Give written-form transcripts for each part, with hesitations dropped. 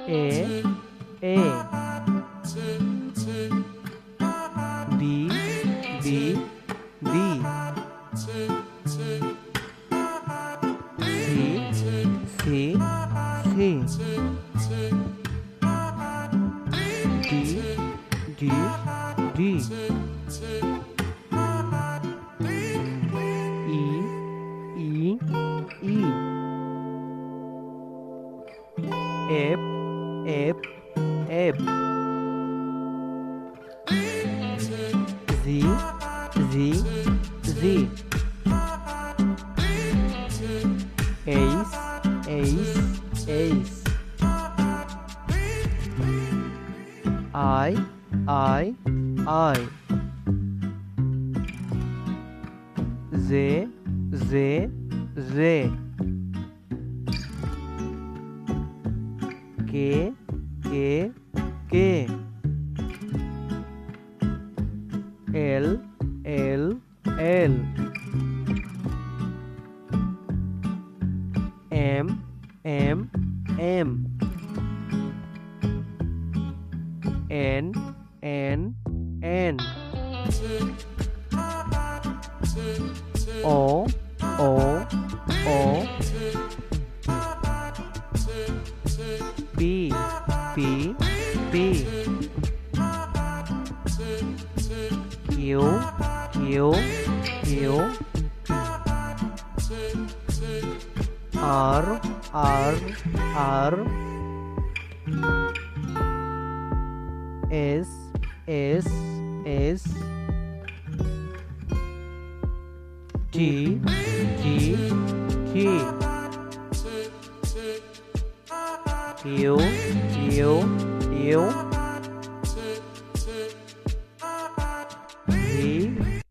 A B B B C C D D E F F F Z Z Z Ace Ace Ace I Z Z Z K K L L L M M M N N N O P P P Q R S T U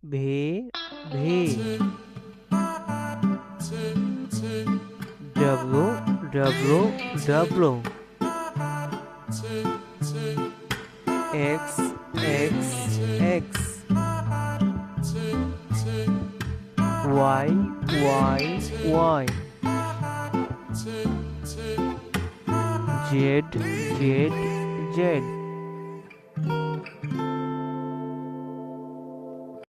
V W X Y Z